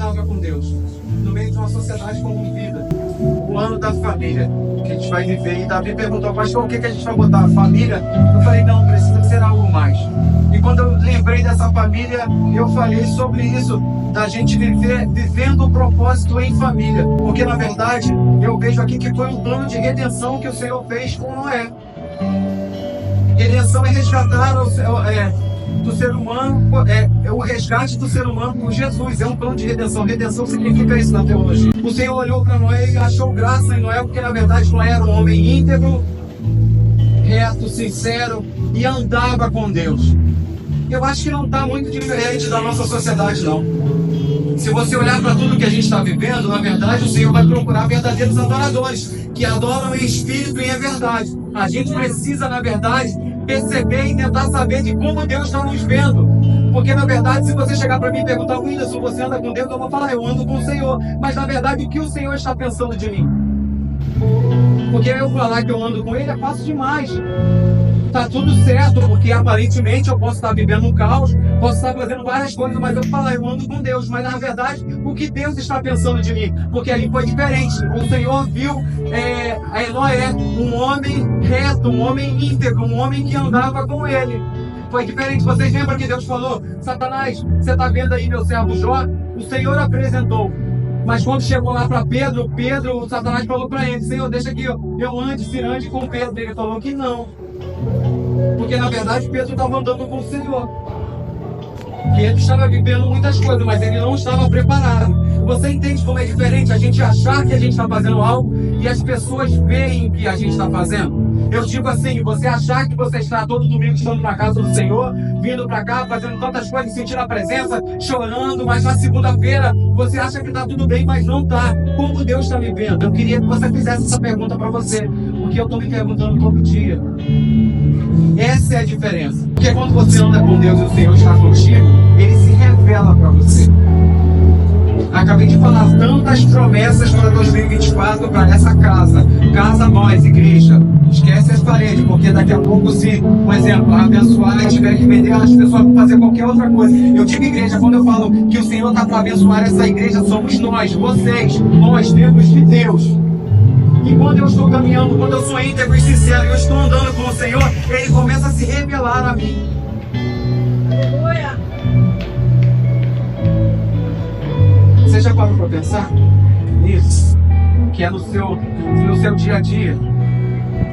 andava com Deus, no meio de uma sociedade corrompida. O ano da família que a gente vai viver. E Davi perguntou, pastor, o que a gente vai botar? Família? Eu falei, não, precisa ser algo mais. E quando eu lembrei dessa família, eu falei sobre isso, da gente vivendo o propósito em família. Porque, na verdade, eu vejo aqui que foi um plano de redenção que o Senhor fez com Noé. Redenção é resgatar do ser humano, o resgate do ser humano por Jesus. É um plano de redenção. Redenção significa isso na teologia. O Senhor olhou para Noé e achou graça em Noé, porque, na verdade, Noé era um homem íntegro, reto, sincero e andava com Deus. Eu acho que não está muito diferente da nossa sociedade, não. Se você olhar para tudo que a gente está vivendo, na verdade, o Senhor vai procurar verdadeiros adoradores, que adoram em espírito e em verdade. A gente precisa, na verdade, perceber e tentar saber de como Deus está nos vendo. Porque, na verdade, se você chegar para mim e perguntar, Whindersson, você anda com Deus? Eu vou falar, eu ando com o Senhor. Mas, na verdade, o que o Senhor está pensando de mim? Porque eu falar que eu ando com Ele é fácil demais. Tá tudo certo, porque aparentemente eu posso estar vivendo um caos, posso estar fazendo várias coisas, mas eu falo, eu ando com Deus. Mas na verdade, o que Deus está pensando de mim? Porque ali foi diferente. O Senhor viu Noé, um homem reto, um homem íntegro, um homem que andava com Ele. Foi diferente. Vocês lembram que Deus falou, Satanás, você está vendo aí meu servo Jó? O Senhor apresentou. Mas quando chegou lá para Pedro, o Satanás falou para ele, Senhor, deixa que eu ande com Pedro. Ele falou que não. Porque na verdade Pedro estava andando com o Senhor. Pedro estava vivendo muitas coisas, mas ele não estava preparado. Você entende como é diferente a gente achar que a gente está fazendo algo e as pessoas veem o que a gente está fazendo? Eu digo assim, você achar que você está todo domingo estando na casa do Senhor, vindo para cá, fazendo tantas coisas, sentindo a presença, chorando, mas na segunda-feira você acha que está tudo bem, mas não está. Como Deus está me vendo? Eu queria que você fizesse essa pergunta para você, porque eu estou me perguntando todo dia. Essa é a diferença. Porque quando você anda com Deus e o Senhor está contigo, Ele se revela para você. Acabei de falar tantas promessas para 2024 para essa casa. Casa nós, igreja. Esquece as paredes, porque daqui a pouco, se, por exemplo, abençoar e tiver que vender, as pessoas vão fazer qualquer outra coisa. Eu digo igreja, quando eu falo que o Senhor está para abençoar essa igreja, somos nós, vocês, nós, tempos de Deus. E quando eu estou caminhando, quando eu sou íntegro e sincero, eu estou andando com o Senhor, Ele começa a se revelar a mim. Você já parou para pensar nisso? Que é no seu dia a dia,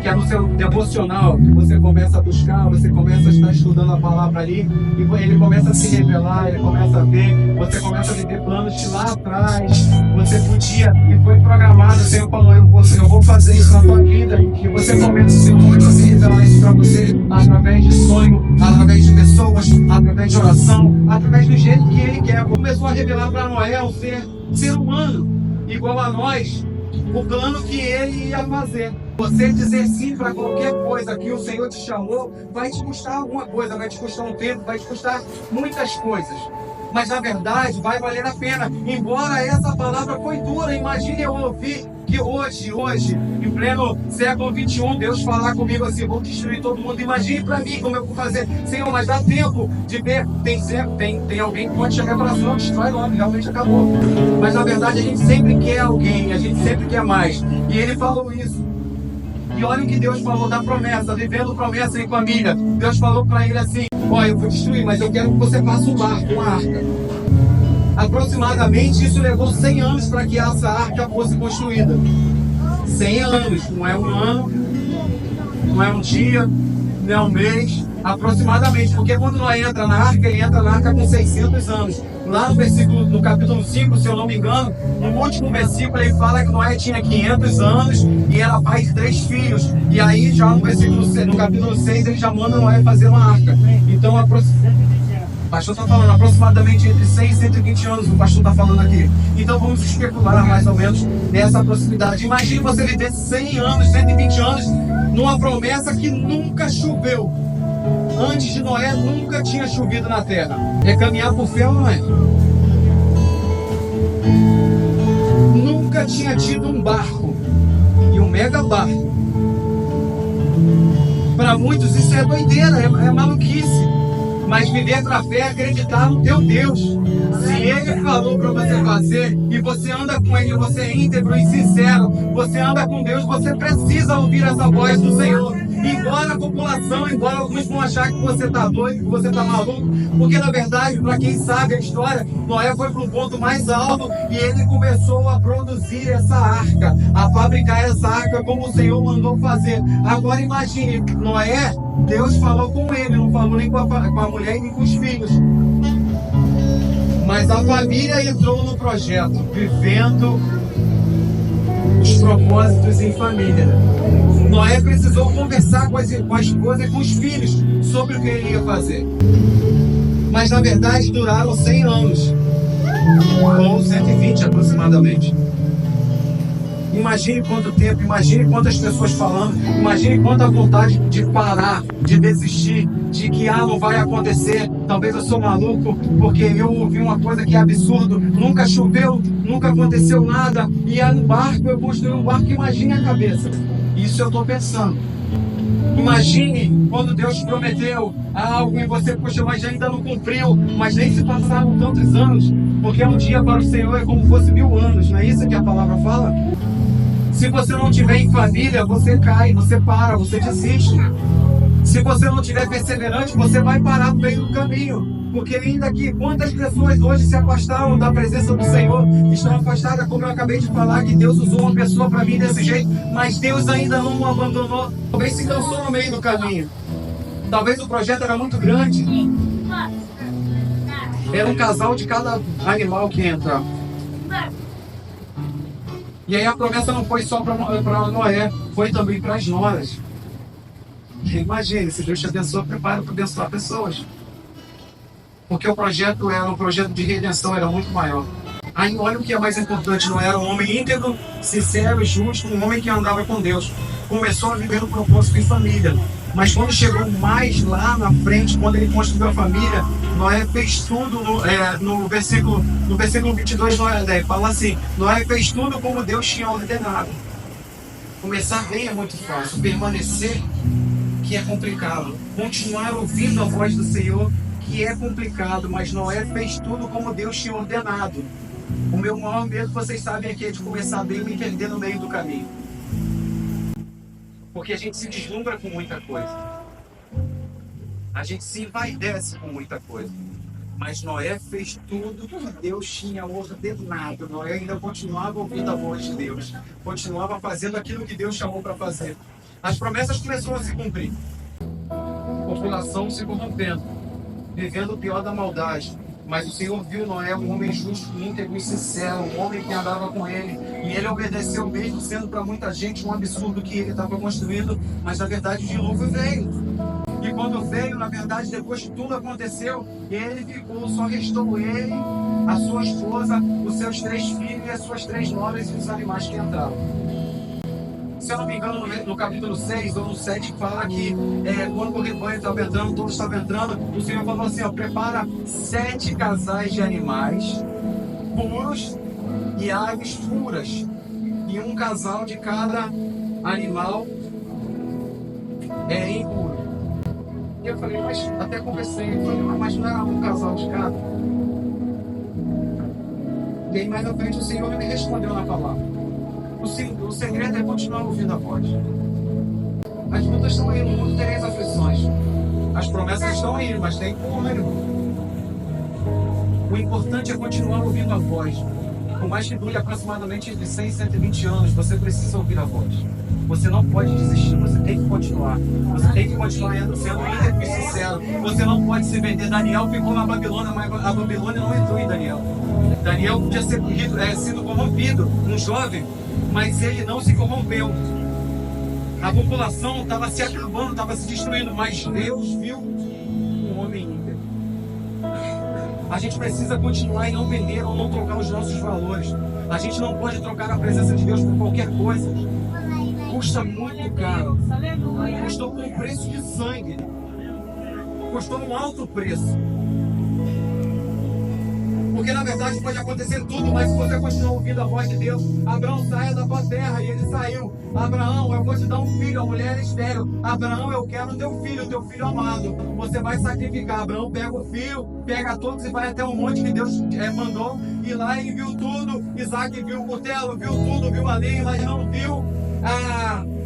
que é no seu devocional, que você começa a buscar, você começa a estar estudando a palavra ali, e Ele começa a se revelar, Ele começa a ver, você começa a viver planos de lá atrás, você podia, e foi programado, o Senhor falou, eu vou fazer isso na tua vida, e você começa, o Senhor começa a se revelar isso para você, através de sonho, através de pessoas, através de oração, através do jeito que Ele quer. Começou a revelar para Noé, um ser humano, igual a nós, o plano que Ele ia fazer. Você dizer sim para qualquer coisa que o Senhor te chamou, vai te custar alguma coisa, vai te custar um tempo, vai te custar muitas coisas. Mas na verdade vai valer a pena. Embora essa palavra foi dura, imagine eu ouvir que hoje, em pleno século XXI, Deus falar comigo assim, vou destruir todo mundo. Imagine para mim como eu vou fazer. Senhor, mas dá tempo de ver. Tem alguém que pode chegar para nós, destrói logo, realmente acabou. Mas na verdade a gente sempre quer alguém, a gente sempre quer mais. E Ele falou isso. E olha o que Deus falou da promessa, vivendo promessa em família. Deus falou para ele assim, olha, eu vou destruir, mas eu quero que você faça um barco, uma arca. Aproximadamente isso levou 100 anos para que essa arca fosse construída. 100 anos, não é um ano, não é um dia, não é um mês, aproximadamente. Porque quando Noé entra na arca, ele entra na arca com 600 anos. Lá no capítulo 5, se eu não me engano, no último versículo ele fala que Noé tinha 500 anos e era pai de 3 filhos. E aí já no capítulo 6 ele já manda Noé fazer uma arca. Então o pastor está falando aproximadamente entre 100 e 120 anos, o pastor está falando aqui. Então vamos especular mais ou menos nessa proximidade. Imagine você viver 100 anos, 120 anos numa promessa que nunca choveu. Antes de Noé nunca tinha chovido na terra. É caminhar por fé ou não é? Nunca tinha tido um barco. E um mega barco. Para muitos isso é doideira, é maluquice. Mas viver para a fé é acreditar no teu Deus. Se Ele falou para você fazer e você anda com Ele, você é íntegro e sincero, você anda com Deus, você precisa ouvir essa voz do Senhor. Embora a população, embora alguns vão achar que você está doido, que você está maluco, porque na verdade, para quem sabe a história, Noé foi para um ponto mais alto e ele começou a produzir essa arca, a fabricar essa arca como o Senhor mandou fazer. Agora imagine, Noé, Deus falou com ele, não falou nem com a mulher e nem com os filhos. Mas a família entrou no projeto, vivendo os propósitos em família. Noé precisou conversar com a esposa e com os filhos sobre o que ele ia fazer. Mas na verdade duraram 100 anos, ou 120 aproximadamente. Imagine quanto tempo, imagine quantas pessoas falando, imagine quanta vontade de parar, de desistir, de que não vai acontecer, talvez eu sou maluco, porque eu ouvi uma coisa que é absurdo, nunca choveu, nunca aconteceu nada, e no barco, eu construí um barco, imagine a cabeça. Isso eu estou pensando. Imagine quando Deus prometeu algo e você, poxa, mas ainda não cumpriu, mas nem se passaram tantos anos, porque um dia para o Senhor é como fosse 1000 anos, não é isso que a palavra fala? Se você não tiver em família, você cai, você para, você desiste. Se você não tiver perseverante, você vai parar no meio do caminho. Porque ainda que quantas pessoas hoje se afastaram da presença do Senhor, estão afastadas, como eu acabei de falar, que Deus usou uma pessoa para mim desse jeito, mas Deus ainda não o abandonou. Talvez se cansou no meio do caminho. Talvez o projeto era muito grande. Era um casal de cada animal que entrava. E aí a promessa não foi só para Noé, foi também para as noras. Imagine, se Deus te abençoa, prepara para abençoar pessoas. Porque o projeto era um projeto de redenção, era muito maior. Aí olha o que é mais importante, não era um homem íntegro, sincero e justo, um homem que andava com Deus. Começou a viver no propósito em família. Mas quando chegou mais lá na frente, quando ele construiu a família, Noé fez tudo no versículo 22, Noé fala assim, Noé fez tudo como Deus tinha ordenado. Começar bem é muito fácil, permanecer que é complicado. Continuar ouvindo a voz do Senhor que é complicado, mas Noé fez tudo como Deus tinha ordenado. O meu maior medo, vocês sabem, é que é de começar bem e me perder no meio do caminho. Porque a gente se deslumbra com muita coisa. A gente se envaidece com muita coisa. Mas Noé fez tudo que Deus tinha ordenado. Noé ainda continuava ouvindo a voz de Deus. Continuava fazendo aquilo que Deus chamou para fazer. As promessas começaram a se cumprir. A população se corrompendo, vivendo o pior da maldade. Mas o Senhor viu Noé, um homem justo, íntegro e sincero, um homem que andava com ele. E ele obedeceu mesmo, sendo para muita gente um absurdo que ele estava construindo. Mas na verdade o dilúvio veio. E quando veio, na verdade, depois que tudo aconteceu, ele ficou, só restou ele, a sua esposa, os seus 3 filhos e as suas 3 noras e os animais que entraram. Se eu não me engano, no capítulo 6 ou no 7, fala que quando o rebanho estava entrando, todos estavam entrando, o Senhor falou assim, prepara 7 casais de animais puros e aves puras, e um casal de cada animal impuro. E eu falei, mas até conversei, eu falei, mas não era um casal de cada? E aí mais na frente o Senhor me respondeu na palavra. O segredo é continuar ouvindo a voz. As lutas estão aí, no mundo tereis aflições. As promessas estão aí, mas tem com ânimo. O importante é continuar ouvindo a voz. Por mais que dure aproximadamente de 100 e 120 anos, você precisa ouvir a voz. Você não pode desistir, você tem que continuar. Você tem que continuar sendo íntegro e sincero. Você não pode se vender. Daniel ficou na Babilônia, mas a Babilônia não entrou em Daniel. Daniel podia ser sido corrompido, um jovem, mas ele não se corrompeu. A população estava se acabando, estava se destruindo, mas Deus viu um homem íntegro. A gente precisa continuar e não vender ou não trocar os nossos valores. A gente não pode trocar a presença de Deus por qualquer coisa. Custa muito caro. Custou com preço de sangue. Custou um alto preço. Porque na verdade pode acontecer tudo, mas se você continuar ouvindo a voz de Deus, Abraão, saia da tua terra, e ele saiu. Abraão, eu vou te dar um filho, a mulher é estéril. Abraão, eu quero teu filho amado. Você vai sacrificar. Abraão pega o filho, pega todos e vai até o monte que Deus mandou. E lá ele viu tudo. Isaac viu o cutelo, viu tudo, viu a lenha, mas não viu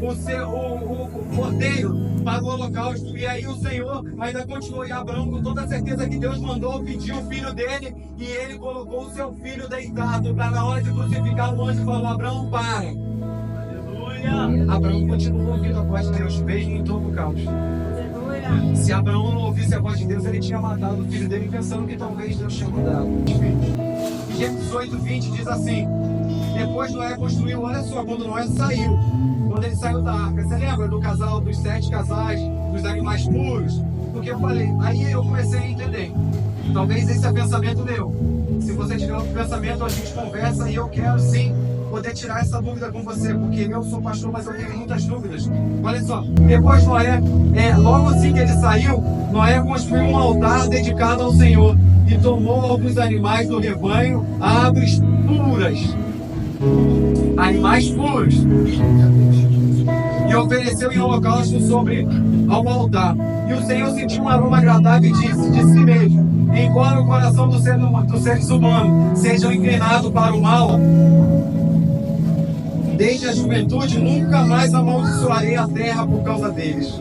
o cordeiro para o holocausto. E aí o Senhor ainda continuou. E Abraão, com toda a certeza que Deus mandou, pediu o filho dele. E ele colocou o seu filho deitado para na hora de crucificar. O anjo falou: Abraão, para. Abraão continuou ouvindo a voz de Deus, mesmo em todo o caos. Se Abraão não ouvisse a voz de Deus, ele tinha matado o filho dele, pensando que talvez Deus tinha mandado. Gênesis 8:20 diz assim: depois Noé construiu, olha só, quando Noé saiu, quando ele saiu da arca, você lembra do casal, dos 7 casais, dos animais puros? Porque eu falei, aí eu comecei a entender. Talvez esse é pensamento meu. Se você tiver outro pensamento, a gente conversa, e eu quero sim poder tirar essa dúvida com você, porque eu sou pastor, mas eu tenho muitas dúvidas. Olha só, depois Noé, logo assim que ele saiu, Noé construiu um altar dedicado ao Senhor e tomou alguns animais do rebanho, aves puras, animais puros, e ofereceu em holocausto sobre ao altar. E o Senhor sentiu um aroma agradável e disse de si mesmo: embora o coração dos seres humanos seja inclinado para o mal, desde a juventude nunca mais amaldiçoarei a terra por causa deles.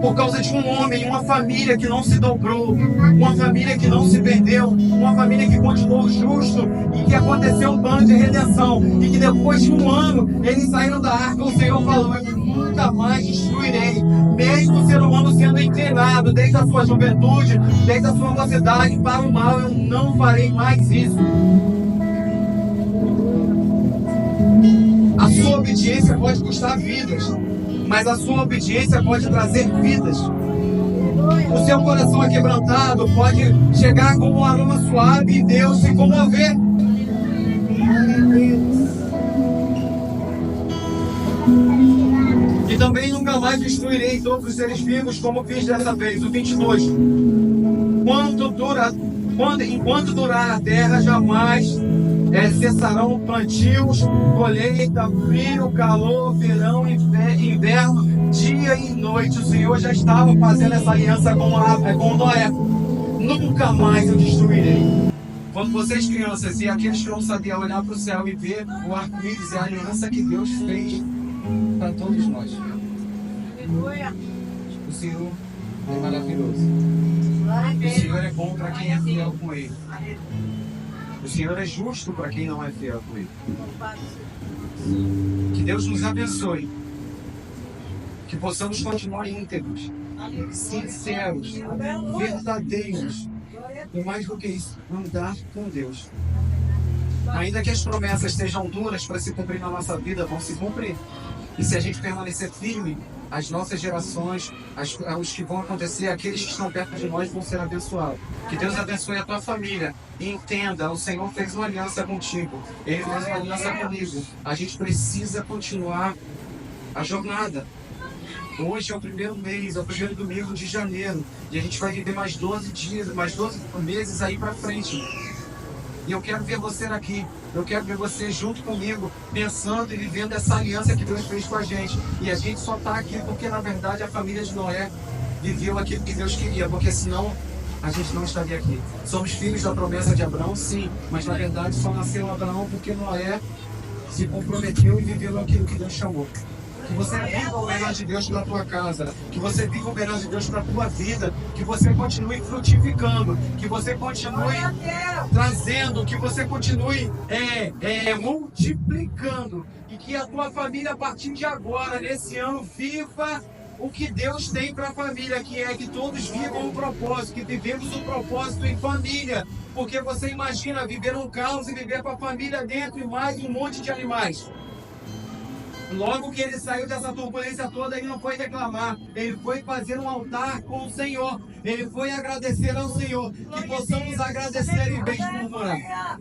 Por causa de um homem, uma família que não se dobrou, uma família que não se perdeu, uma família que continuou justo e que aconteceu um plano de redenção. E que depois de um ano, eles saíram da arca, o Senhor falou: eu nunca mais destruirei. Mesmo o ser humano sendo inclinado desde a sua juventude, desde a sua mocidade para o mal, eu não farei mais isso. A sua obediência pode custar vidas, mas a sua obediência pode trazer vidas. O seu coração aquebrantado pode chegar como um aroma suave e Deus se comover. E também nunca mais destruirei todos os seres vivos como fiz dessa vez. O 22. Enquanto durar a terra, jamais cessarão plantios, colheita, frio, calor, verão, inverno, dia e noite. O Senhor já estava fazendo essa aliança com Noé. Nunca mais eu destruirei. Quando vocês crianças e aqueles que não sabiam olhar para o céu e ver o arco-íris, é a aliança que Deus fez para todos nós. O Senhor é maravilhoso. O Senhor é bom para quem é fiel com Ele. O Senhor é justo para quem não é fiel com Ele. Que Deus nos abençoe. Que possamos continuar íntegros, sinceros, verdadeiros. E mais do que isso, andar com Deus. Ainda que as promessas sejam duras para se cumprir na nossa vida, vão se cumprir. E se a gente permanecer firme, as nossas gerações, os que vão acontecer, aqueles que estão perto de nós vão ser abençoados. Que Deus abençoe a tua família. E entenda, o Senhor fez uma aliança contigo. Ele fez uma aliança comigo. A gente precisa continuar a jornada. Hoje é o primeiro mês, é o primeiro domingo de janeiro. E a gente vai viver mais 12 dias, mais 12 meses aí pra frente. E eu quero ver você aqui. Eu quero ver você junto comigo, pensando e vivendo essa aliança que Deus fez com a gente. E a gente só está aqui porque, na verdade, a família de Noé viveu aquilo que Deus queria. Porque senão, a gente não estaria aqui. Somos filhos da promessa de Abraão, sim. Mas, na verdade, só nasceu Abraão porque Noé se comprometeu e viveu aquilo que Deus chamou. Que você viva o melhor de Deus para a tua casa, que você viva o melhor de Deus para a tua vida, que você continue frutificando, que você continue trazendo, que você continue multiplicando, e que a tua família, a partir de agora, nesse ano, viva o que Deus tem para a família, que é que todos vivam o propósito, que vivemos o propósito em família. Porque você imagina viver um caos e viver com a família dentro e mais um monte de animais. Logo que ele saiu dessa turbulência toda, ele não foi reclamar, ele foi fazer um altar com o Senhor, ele foi agradecer ao Senhor. Que possamos agradecer em vez de murmurar.